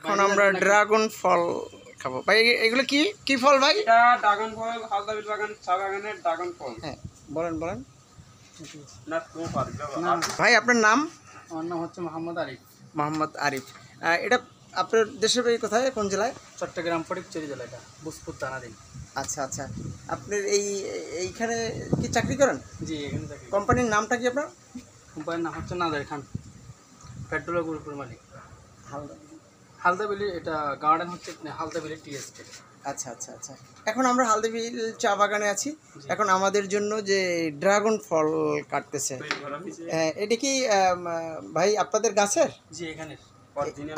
এখন আমরা ড্রাগন ফল খাবো ভাই। এগুলো কি কি ফল ভাই? এটা ড্রাগন ফল, হালদাবিল বাগান চা বাগানের ড্রাগন ফল। হ্যাঁ বলেন বলেন। না তো পারবে ভাই আপনার নাম? আমার নাম হচ্ছে মোহাম্মদ আরিফ। মোহাম্মদ আরিফ। এটা আপনার দেশের বাড়ি কোথায়, কোন জেলায়? চট্টগ্রাম ফটিকছড়ি জেলা, এটা বুসপুর থানাধীন। আচ্ছা আচ্ছা, আপনার এইখানে কি চাকরি করেন? জি, এখানে থাকি। কোম্পানির নামটা কি আপনার? কোম্পানির নাম হচ্ছে নাদের খান, পেট্রোল গ্রুপের মালিক। হালদা। হালদাবিলি, এটা গার্ডেন হচ্ছে হালদাবিলি টি এস্টেট। আচ্ছা আচ্ছা আচ্ছা, এখন আমরা হালদাবিল চা বাগানে আছি। এখন আমাদের জন্য যে ড্রাগন ফল কাটতেছে, এটা কি ভাই আপনাদের গাছের? জি, এখানে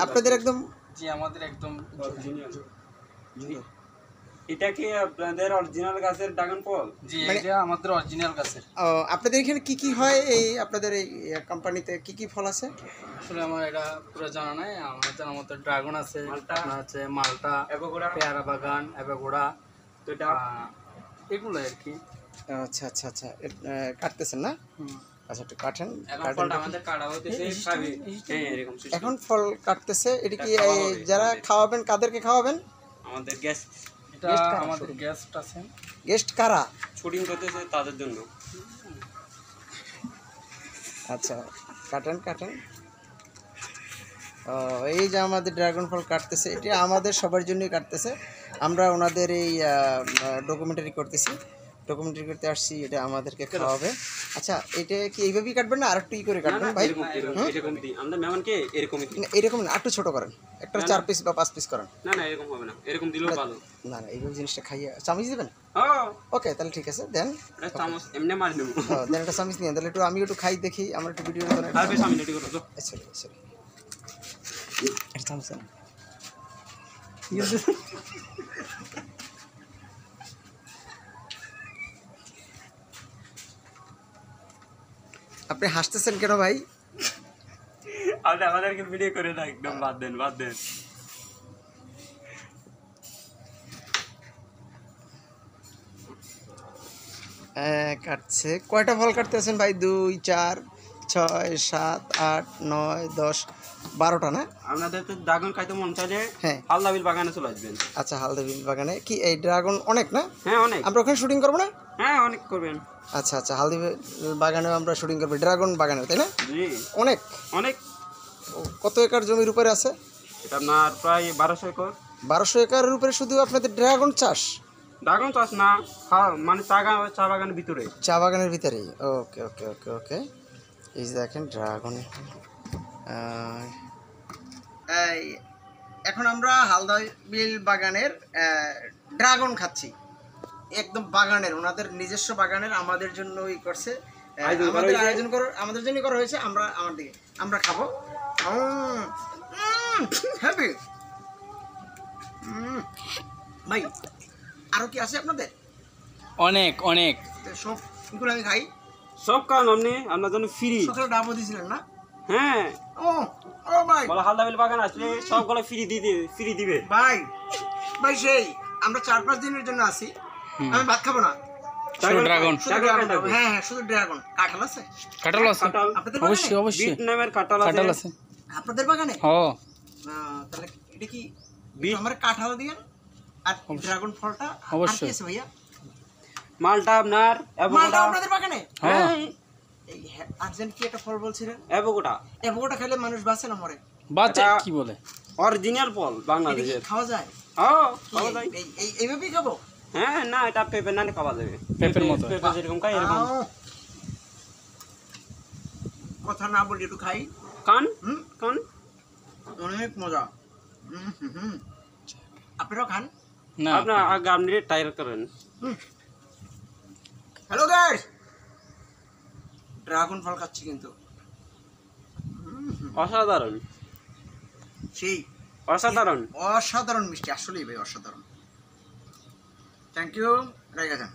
আপনাদের একদম? জি, আমাদের একদম অরিজিনাল। এটা কি আপনাদের অরিজিনাল গাছের ড্রাগন ফল? জি, এটা আমাদের অরিজিনাল গাছের। আপনাদের এখানে কি কি হয়, এই আপনাদের এই কোম্পানিতে কি কি ফল আছে? আসলে আমার এটা পুরো জানা নাই। আমার জানার মতো ড্রাগন আছে, আপনার হচ্ছে মালটা, অ্যাভোকাডো, পেয়ারা বাগান, অ্যাভোকাডো, তো এটা এগুলো আর কি। আচ্ছা আচ্ছা আচ্ছা, কাটতেছেন না? আচ্ছা একটু কাটেন। এখন ফলটা আমাদের কাটা হইতেছে, খাবি এরকম এখন ফল কাটতেছে, এটা কি যারা খাওয়াবেন কাদেরকে খাওয়াবেন? আমাদের গ্যাস, এটা আমাদের গেস্ট আছে। গেস্ট কারা? শুটিং করতেছে তাদের জন্য। আচ্ছা কাটেন কাটেন। এই যে আমাদের ড্রাগন ফল কাটতেছে, এটা আমাদের সবার জন্যই কাটতেছে। আমরা ওনাদের এই ডকুমেন্টারি করতেছি, ডকুমেন্টারি করতে আসছি, এটা আমাদেরকে খাওয়াবে। আচ্ছা এটা কি এইভাবেই কাটবেন না আর একটু ই করে কাটবেন ভাই? এরকম দিই আমরা মেহমানকে, এরকমই দিই। এরকম না, একটু ছোট করেন, একটা 4 পিস বা 5 পিস করেন। না না এরকম হবে না, এরকম দিলেও ভালো। না না, এইভাবে জিনিসটা খাইয়ে চামিচ দেবেন? হ্যাঁ, ওকে তাহলে ঠিক আছে, দেন। এটা চামচ এমনি মারি নেব। দেন একটা চামিচ নিয়ে, তাহলে একটু আমি একটু খাই দেখি, আমরা একটু ভিডিও করে। আর বেশ আমি রেডি করব তো। সরি সরি, এটা চামচ না। আপনি হাসতেছেন কেন ভাই? আপনি আমাদেরকে ভিডিও করে না, একদম বাদ দেন বাদ দেন। কাটছে, কয়টা ফল কাটতেছেন ভাই? 2 4 6 7 8 9 10 12টা না? আপনাদের তো ড্রাগন খাইতে মন চাইলে হ্যাঁ হালদাবিল বাগানে চলে আসবেন। আচ্ছা, হালদাবিল বাগানে কি এই ড্রাগন অনেক না? হ্যাঁ অনেক, আমরা ওখানে শুটিং করবো না? হ্যাঁ অনেক করবেন। আচ্ছা আচ্ছা, হালদাবিল বাগানেও আমরা শুটিং করবো, ড্রাগন বাগানে, তাই না? জি অনেক অনেক। কত একর জমির উপরে আছে? এটা আপনার প্রায় 1200 একর। 1200 একরের উপরে শুধু আপনাদের ড্রাগন চাষ? ড্রাগন চাষ না, মানে চা বাগানের ভিতরে। চা বাগানের ভিতরেই? ওকে ওকে ওকে ওকে। এই যে দেখেন ড্রাগন। এই এখন আমরা হালদাবিল বাগানের ড্রাগন খাচ্ছি, একদম বাগানের, ওনাদের নিজস্ব বাগানের, আমাদের জন্য ই করছে, আমাদের আয়োজন করে, আমাদের জন্য করা হয়েছে। আমরা আমরা খাবো। হ্যাপি ভাই, আরো কি আছে আপনাদের? অনেক অনেক, সবগুলো আমি খাই। সব কারণ আপনি আপনার জন্য ফ্রি। সকালে ডাবও দিয়েছিলেন না? হ্যাঁ, ও ও ভাই, বলা হালদাবিল বাগান আসলে সবগুলো ফ্রি দিবে ভাই ভাই সেই আমরা 4-5 দিনের জন্য আসি, আমি ভাত খাবো না, শুধু ড্রাগন। হ্যাঁ হ্যাঁ শুধু ড্রাগন। কাঁঠাল আছে? কাঁঠাল আছে আপনাদের অবশ্যই বাগানে? অবশ্যই, বিট নামের কাঁঠাল কাঁঠাল আছে। আছে। আপনাদের বাগানে? ও তাহলে এটা কি বিট? আমার কাঁঠাল দিয়ে আর ড্রাগন ফলটা অবশ্যই। আর কি আছে ভাইয়া? মালটা আপনার মালটা আপনাদের বাগানে? হ্যাঁ, এই আর্জেন্ট কি একটা ফল বলছিলেন? অ্যাভোকাডো। অ্যাভোকাডো খেলে মানুষ বাঁচে না মরে? বাচ্চা এটা- কি বলে? অরিজিনাল ফল এটা কি বাংলাদেশের। খাওয়া যায়? হ্যাঁ কি খাওয়া যায়। এইভাবেই খাবো? হ্যাঁ না, এটা পেঁপে না খাওয়া যাবে, পেঁপের মতো। পেঁপে যেরকম খাই এরকম। আও। কথা না বলি একটু খাই। কান হুম, কান অনেক মজা। আপনারাও খান? না, আপনার আগে আপনি ট্রাই করেন। হ্যালো গাইস, ড্রাগন ফল খাচ্ছি কিন্তু অসাধারণ, সেই অসাধারণ। অসাধারণ মিষ্টি, আসলেই ভাই অসাধারণ। Thank you. রাইট আছে।